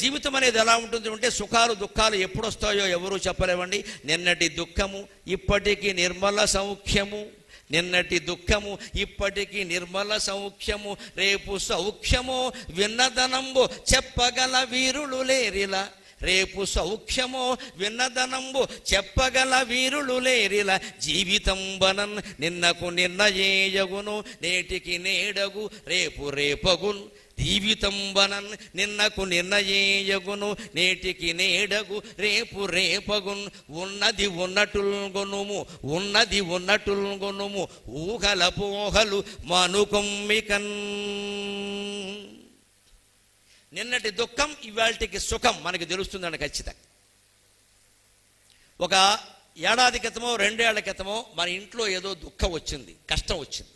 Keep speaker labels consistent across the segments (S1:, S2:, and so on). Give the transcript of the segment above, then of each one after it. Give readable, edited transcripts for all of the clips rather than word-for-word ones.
S1: జీవితం అనేది ఎలా ఉంటుంది అంటే సుఖాలు దుఃఖాలు ఎప్పుడు వస్తాయో ఎవరూ చెప్పలేమండి. నిన్నటి దుఃఖము ఇప్పటికీ నిర్మల సౌఖ్యము, నిన్నటి దుఃఖము ఇప్పటికీ నిర్మల సౌఖ్యము, రేపు సౌఖ్యమో విన్నదనంబు చెప్పగల వీరులు లేరిలా, రేపు సౌఖ్యమో విన్నదనంబు చెప్పగల వీరులు లేరిలా, జీవితం బనన్ నిన్నకు నిర్ణయేయగును నేటికి నేడగు రేపు రేపగున్, జీవితం బనన్ నిన్నకు నిర్ణయేయగును నేటికి నేడగు రేపు రేపగున్, ఉన్నది ఉన్నట్టుల్గొనుము ఉన్నది ఉన్నట్టుల్గొనుము ఊహల పోహలు మనుకొమ్మికన్. నిన్నటి దుఃఖం ఇవాళకి సుఖం మనకి తెలుస్తుందండి ఖచ్చితంగా. ఒక ఏడాది క్రితమో 2 ఏళ్ల క్రితమో మన ఇంట్లో ఏదో దుఃఖం వచ్చింది, కష్టం వచ్చింది.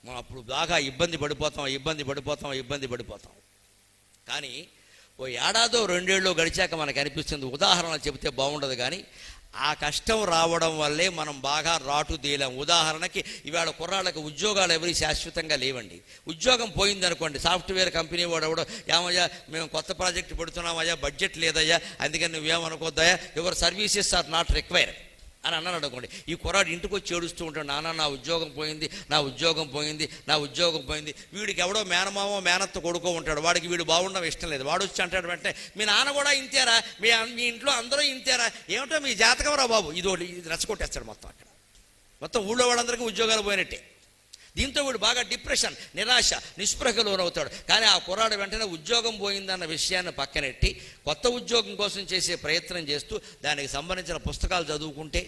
S1: మనం అప్పుడు బాగా ఇబ్బంది పడిపోతాం. కానీ ఓ ఏడాదో 2 ఏళ్ళు గడిచాక మనకు అనిపిస్తుంది, ఉదాహరణ చెబితే బాగుండదు కానీ ఆ కష్టం రావడం వల్లే మనం బాగా రాటు తేలాం. ఉదాహరణకి ఇవాళ కుర్రాళ్ళకి ఉద్యోగాలు ఎవరి శాశ్వతంగా లేవండి. ఉద్యోగం పోయిందనుకోండి, సాఫ్ట్వేర్ కంపెనీ వాడు ఎవడో ఏమయ్యా మేము కొత్త ప్రాజెక్ట్ పెడుతున్నామయ్యా, బడ్జెట్ లేదయ్యా, అందుకని నువ్వేమనుకోద్దయ్యా, your services are not required అని అన్నాడు అనుకోండి. ఈ కుర్రాడు ఇంటికి వచ్చి ఏడుస్తూ ఉంటాడు, నాన్న నా ఉద్యోగం పోయింది. వీడికి ఎవడో మేనమామో మేనత్త కొడుకో ఉంటాడు, వాడికి వీడు బాగుండడం ఇష్టం లేదు. వాడు వచ్చి అంటాడు వెంటనే, మీ నాన్న కూడా ఇంతేరా, మీ ఇంట్లో అందరూ ఇంతేరా, ఏమిటో మీ జాతకం రా బాబు, ఇది రెచ్చగొట్టేస్తాడు మొత్తం. అక్కడ మొత్తం ఊళ్ళో వాళ్ళందరికీ ఉద్యోగాలు పోయినట్టే. దీంతో వీడు బాగా డిప్రెషన్, నిరాశ, నిస్పృహకు లోనవుతాడు. కానీ ఆ కుర్రాడు వెంటనే ఉద్యోగం పోయిందన్న విషయాన్ని పక్కనెట్టి కొత్త ఉద్యోగం కోసం చేసే ప్రయత్నం చేస్తూ దానికి సంబంధించిన పుస్తకాలు చదువుకుంటే,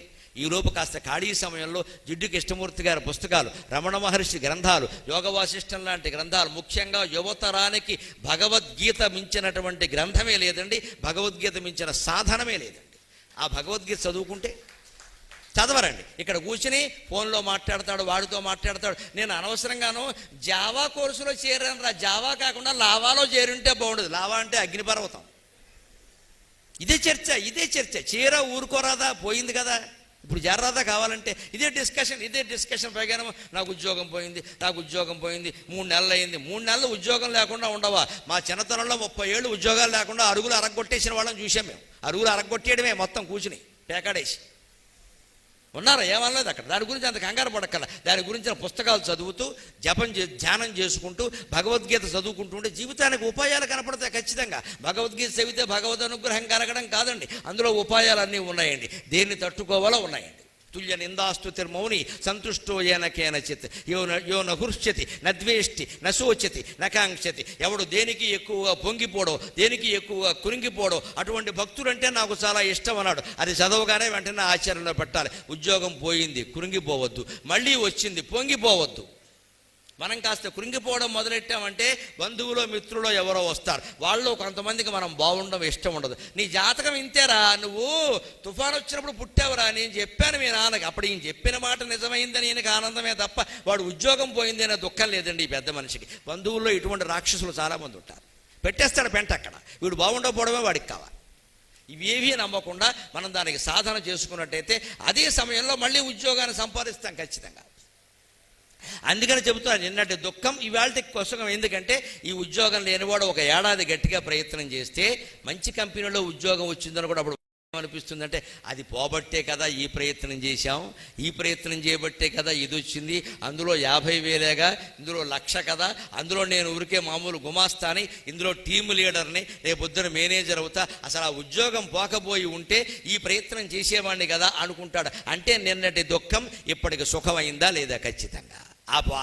S1: ఈలోపు కాస్త ఖాళీ సమయంలో జిడ్డు కృష్ణమూర్తి గారి పుస్తకాలు, రమణ మహర్షి గ్రంథాలు, యోగ వాసిష్టం లాంటి గ్రంథాలు, ముఖ్యంగా యువతరానికి భగవద్గీత మించినటువంటి గ్రంథమే లేదండి, భగవద్గీత మించిన సాధనమే లేదండి. ఆ భగవద్గీత చదువుకుంటే చదవరండి. ఇక్కడ కూర్చుని ఫోన్లో మాట్లాడతాడు, వాడితో మాట్లాడతాడు. నేను అనవసరంగాను జావా కోర్సులో చేరాను రా, జావా కాకుండా లావాలో చేరుంటే బాగుండదు. లావా అంటే అగ్నిపర్వతం. ఇదే చర్చ. చీర ఊరుకోరాదా, పోయింది కదా, ఇప్పుడు చేరరాదా కావాలంటే ఇదే డిస్కషన్. పైగా నాకు ఉద్యోగం పోయింది 3 నెలలు అయింది. 3 నెలలు ఉద్యోగం లేకుండా ఉండవా? మా చిన్నతనంలో 30 ఏళ్ళు ఉద్యోగాలు లేకుండా అరుగులు అరగొట్టేసిన వాళ్ళని చూసాం మేము. అరుగులు అరగొట్టేయడమే మొత్తం కూర్చుని పేకాడేసి ఉన్నారా, ఏమనలేదు అక్కడ. దాని గురించి అంత కంగారు పడక్కల. దాని గురించిన పుస్తకాలు చదువుతూ ధ్యానం చేసుకుంటూ భగవద్గీత చదువుకుంటూ ఉంటే జీవితానికి ఉపాయాలు కనపడతాయి ఖచ్చితంగా. భగవద్గీత చదివితే భగవద్ అనుగ్రహం కలగడం కాదండి, అందులో ఉపాయాలన్నీ ఉన్నాయండి. దేన్ని తట్టుకోవాలో ఉన్నాయండి. తుల్య నిందాస్తుతిర్మౌని సంతుష్టో ఏన కేనచిత్ యో నహృష్యతి నద్వేష్టి నశోచతి నకాంక్షతి. ఎవడు దేనికి ఎక్కువగా పొంగిపోడో, దేనికి ఎక్కువగా కురింగిపోడో అటువంటి భక్తుడంటే నాకు చాలా ఇష్టం అన్నాడు. అది చదవగానే వెంటనే ఆచరణలో పెట్టాలి. ఉద్యోగం పోయింది, కురింగిపోవద్దు. మళ్ళీ వచ్చింది, పొంగిపోవద్దు. మనం కాస్త కృంగిపోవడం మొదలెట్టామంటే బంధువులో మిత్రులో ఎవరో వస్తారు, వాళ్ళు కొంతమందికి మనం బాగుండడం ఇష్టం ఉండదు. నీ జాతకం ఇంతేరా, నువ్వు తుఫాను వచ్చినప్పుడు పుట్టావురా, నేను చెప్పాను మీ నాన్నకి. అప్పుడు ఈయన చెప్పిన మాట నిజమైందని ఈయనకి ఆనందమే తప్ప వాడు ఉద్యోగం పోయింది అనే దుఃఖం లేదండి ఈ పెద్ద మనిషికి. బంధువుల్లో ఇటువంటి రాక్షసులు చాలామంది ఉంటారు. పెట్టేస్తాడు పెంట అక్కడ, వీడు బాగుండకపోవడమే వాడికి కావాలి. ఇవేవీ నమ్మకుండా మనం దానికి సాధన చేసుకున్నట్టయితే అదే సమయంలో మళ్ళీ ఉద్యోగాన్ని సంపాదిస్తాం ఖచ్చితంగా. అందుకని చెబుతున్నాను, నిన్నటి దుఃఖం ఇవాళకి కోసం. ఎందుకంటే ఈ ఉద్యోగం లేనివాడు 1 ఏడాది గట్టిగా ప్రయత్నం చేస్తే మంచి కంపెనీలో ఉద్యోగం వచ్చిందని కూడా అప్పుడు అనిపిస్తుందంటే అది పోబట్టే కదా ఈ ప్రయత్నం చేశాం, ఈ ప్రయత్నం చేయబట్టే కదా ఇది వచ్చింది. అందులో 50,000గా, ఇందులో 1,00,000 కదా, అందులో నేను ఊరికే మామూలు గుమాస్తాని, ఇందులో టీమ్ లీడర్ని, రేపొద్దున మేనేజర్ అవుతా. అసలు ఆ ఉద్యోగం పోకపోయి ఉంటే ఈ ప్రయత్నం చేసేవాడిని కదా అనుకుంటాడు. అంటే నిన్నటి దుఃఖం ఇప్పటికి సుఖమైందా లేదా? ఖచ్చితంగా.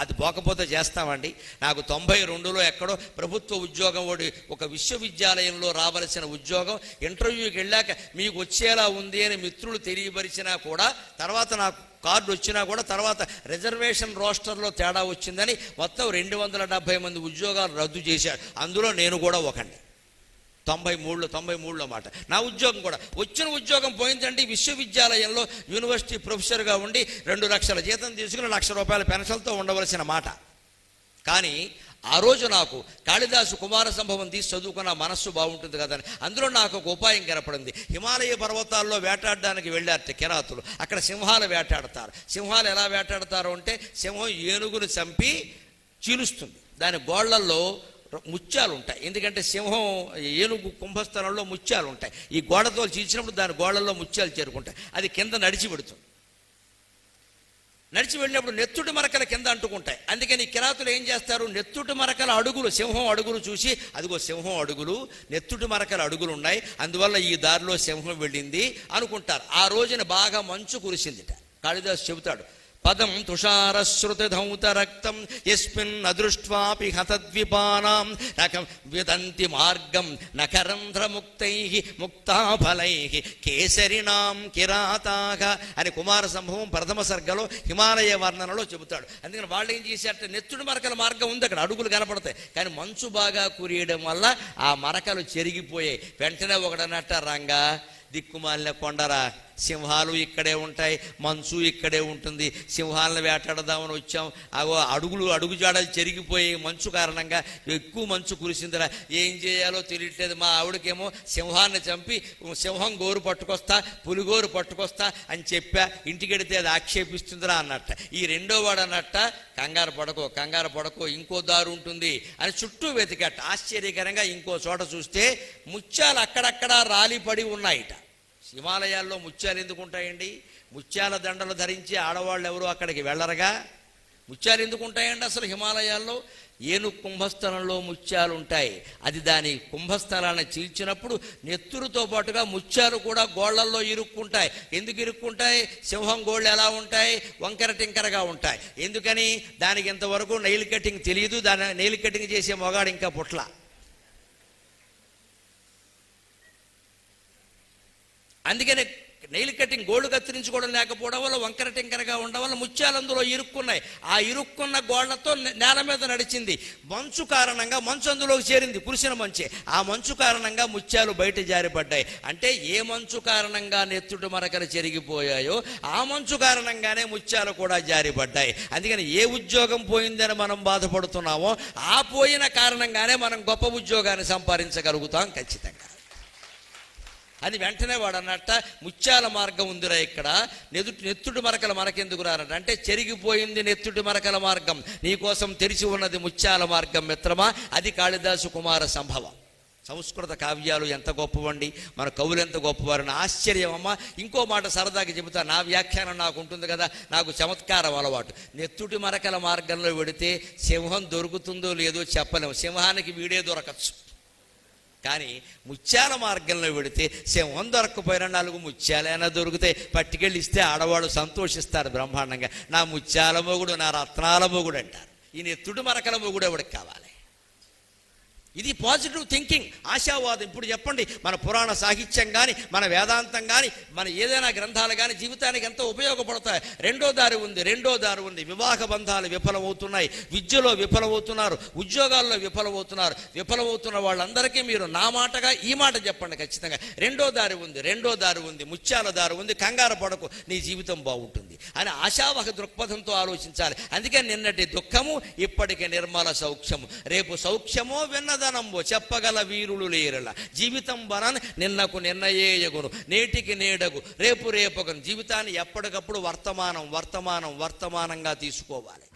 S1: అది పోకపోతే చేస్తామండి. నాకు 92లో ఎక్కడో ప్రభుత్వ ఉద్యోగం, ఒక విశ్వవిద్యాలయంలో రావలసిన ఉద్యోగం, ఇంటర్వ్యూకి వెళ్ళాక మీకు వచ్చేలా ఉంది అని మిత్రులు తెలియపరిచినా కూడా, తర్వాత నాకు కార్డు వచ్చినా కూడా, తర్వాత రిజర్వేషన్ రోస్టర్లో తేడా వచ్చిందని మొత్తం 270 మంది ఉద్యోగాలు రద్దు చేశారు. అందులో నేను కూడా ఒకండి. 93లో మాట. నా ఉద్యోగం కూడా, వచ్చిన ఉద్యోగం పోయిందండి. విశ్వవిద్యాలయంలో యూనివర్సిటీ ప్రొఫెసర్గా ఉండి 2 లక్షల జీతం తీసుకుని 1,00,000 రూపాయల పెన్షన్తో ఉండవలసిన మాట. కానీ ఆ రోజు నాకు కాళిదాసు కుమార సంభవం తీసి చదువుకున్న మనస్సు బాగుంటుంది కదని అందులో నాకు ఒక ఉపాయం కనపడింది. హిమాలయ పర్వతాల్లో వేటాడడానికి వెళ్ళారు కిరాతులు. అక్కడ సింహాలు వేటాడతారు. సింహాలు ఎలా వేటాడతారు అంటే, సింహం ఏనుగును చంపి చీలుస్తుంది. దాని గోళ్లల్లో ముత్యాలు ఉంటాయి. ఎందుకంటే సింహం ఏనుగు కుంభస్థలంలో ముత్యాలు ఉంటాయి. ఈ గోడతో చీల్చినప్పుడు దాని గోడల్లో ముత్యాలు చేరుకుంటాయి. అది కింద నడిచి పెడుతుంది. నడిచి వెళ్ళినప్పుడు నెత్తుటి మరకల కింద అంటుకుంటాయి. అందుకని కిరాతులు ఏం చేస్తారు, నెత్తుటి మరకల అడుగులు, సింహం అడుగులు చూసి అదిగో సింహం అడుగులు, నెత్తుటి మరకల అడుగులు ఉన్నాయి, అందువల్ల ఈ దారిలో సింహం వెళ్ళింది అనుకుంటారు. ఆ రోజున బాగా మంచు కురిసిందిట. కాళిదాసు చెబుతాడు, పదం తుషారశ్రుతిధౌత రక్తం యస్మిన్ అదృష్ట్వాపి హతద్విపానాం రకం విదంతి మార్గం నకరంధ్రముక్తైః ముక్తాఫలైః కేసరినాం కిరాతాః అని కుమార సంభవం ప్రథమ సర్గలో హిమాలయ వర్ణనలో చెబుతాడు. అందుకని వాళ్ళు ఏం చేశారంటే నెత్తుడి మరకల మార్గం ఉంది, అక్కడ అడుగులు కనపడతాయి, కానీ మంచు బాగా కురియడం వల్ల ఆ మరకలు చెరిగిపోయాయి. వెంటనే ఒకడనట్ట, రంగా దిక్కుమాలిన కొండరా, సింహాలు ఇక్కడే ఉంటాయి, మంచు ఇక్కడే ఉంటుంది, సింహాలను వేటాడదామని వచ్చాం, అడుగు జాడలు చెరిగిపోయి మంచు కారణంగా ఎక్కువ మంచు కురిసిందిరా, ఏం చేయాలో తెలియట్లేదు. మా ఆవిడకేమో సింహాన్ని చంపి సింహం గోరు పట్టుకొస్తా, పులిగోరు పట్టుకొస్తా అని చెప్పా, ఇంటికెడితే అది ఆక్షేపిస్తుందిరా అన్నట్ట. ఈ రెండో వాడు అన్నట్ట, కంగారు పడకో ఇంకో దారి ఉంటుంది అని చుట్టూ వెతికట్ట. ఆశ్చర్యకరంగా ఇంకో చోట చూస్తే ముత్యాలు అక్కడక్కడ రాలిపడి ఉన్నాయిట. హిమాలయాల్లో ముత్యాలు ఎందుకు ఉంటాయండి? ముత్యాల దండలు ధరించి ఆడవాళ్ళు ఎవరు అక్కడికి వెళ్ళరుగా. ముత్యాలు ఎందుకు ఉంటాయండి అసలు హిమాలయాల్లో? ఏనుగు కుంభస్థలంలో ముత్యాలు ఉంటాయి. అది దాని కుంభస్థలాన్ని చీల్చినప్పుడు నెత్తురుతో పాటుగా ముత్యాలు కూడా గోళ్లల్లో ఇరుక్కుంటాయి. ఎందుకు ఇరుక్కుంటాయి? సింహం గోళ్ళు ఎలా ఉంటాయి? వంకర టింకరగా ఉంటాయి. ఎందుకని? దానికి ఇంతవరకు నెయిల్ కటింగ్ తెలియదు, దాని నెయిల్ కటింగ్ చేసే మొగాడు ఇంకా పుట్ల. అందుకనే నెయిల్ కటింగ్ గోళ్ళు కత్తిరించుకోవడం లేకపోవడం వల్ల వంకర టింకరగా ఉండడం వల్ల ముత్యాలు అందులో ఇరుక్కున్నాయి. ఆ ఇరుక్కున్న గోళ్లతో నేల మీద నడిచింది. మంచు కారణంగా మంచు అందులోకి చేరింది, కురిసిన మంచే. ఆ మంచు కారణంగా ముత్యాలు బయట జారిపడ్డాయి. అంటే ఏ మంచు కారణంగా నెత్తుటి మరకలు చెరిగిపోయాయో ఆ మంచు కారణంగానే ముత్యాలు కూడా జారిపడ్డాయి. అందుకని ఏ ఉద్యోగం పోయిందని మనం బాధపడుతున్నామో ఆ పోయిన కారణంగానే మనం గొప్ప ఉద్యోగాన్ని సంపాదించగలుగుతాం ఖచ్చితంగా. అది వెంటనే వాడు అన్నట్ట, ముత్యాల మార్గం ఉందిరా ఇక్కడ, నెత్తుటి మరకల మరకెందుకు రానట అంటే, చెరిగిపోయింది నెత్తుటి మరకల మార్గం, నీకోసం తెరిచి ఉన్నది ముత్యాల మార్గం మిత్రమా. అది కాళిదాసు కుమార సంభవం. సంస్కృత కావ్యాలు ఎంత గొప్పవండి, మన కవులు ఎంత గొప్పవారని ఆశ్చర్యం. అమ్మ ఇంకో మాట సరదాగా చెబుతా, నా వ్యాఖ్యానం నాకు ఉంటుంది కదా, నాకు చమత్కారం అలవాటు. నెత్తుటి మరకల మార్గంలో వెడితే సింహం దొరుకుతుందో లేదో చెప్పలేము, సింహానికి వీడే దొరకచ్చు. కానీ ముత్యాల మార్గంలో వెడితే సింహం దొరక్కపోయినా 4 ముత్యాలైనా దొరుకుతాయి, పట్టుకెళ్ళి ఇస్తే ఆడవాళ్ళు సంతోషిస్తారు బ్రహ్మాండంగా. నా ముత్యాల మొగుడు, నా రత్నాల మొగుడు అంటారు. ఈ నెత్తుడి మరకల మొగుడు ఎవడికి కావాలి? ఇది పాజిటివ్ థింకింగ్, ఆశావాదం. ఇప్పుడు చెప్పండి, మన పురాణ సాహిత్యం కానీ, మన వేదాంతం కానీ, మన ఏదైనా గ్రంథాలు కానీ జీవితానికి ఎంతో ఉపయోగపడతాయి. రెండో దారి ఉంది. వివాహ బంధాలు విఫలమవుతున్నాయి, విద్యలో విఫలమవుతున్నారు, ఉద్యోగాల్లో విఫలమవుతున్న వాళ్ళందరికీ మీరు నా మాటగా ఈ మాట చెప్పండి ఖచ్చితంగా. రెండో దారి ఉంది, ముత్యాల దారి ఉంది, కంగారు పడకు, నీ జీవితం బాగుంటుంది అని ఆశావహ దృక్పథంతో ఆలోచించాలి. అందుకే నిన్నటి దుఃఖము ఇప్పటికి నిర్మల సౌఖ్యము, రేపు సౌఖ్యమో విన్నది చెప్పగల వీరులు లేరల. జీవితం బనన్ నిన్నకు నిన్నయేయగును, నేటికి నేడగు, రేపు రేపగును. జీవితాన్ని ఎప్పటికప్పుడు వర్తమానంగా తీసుకోవాలి.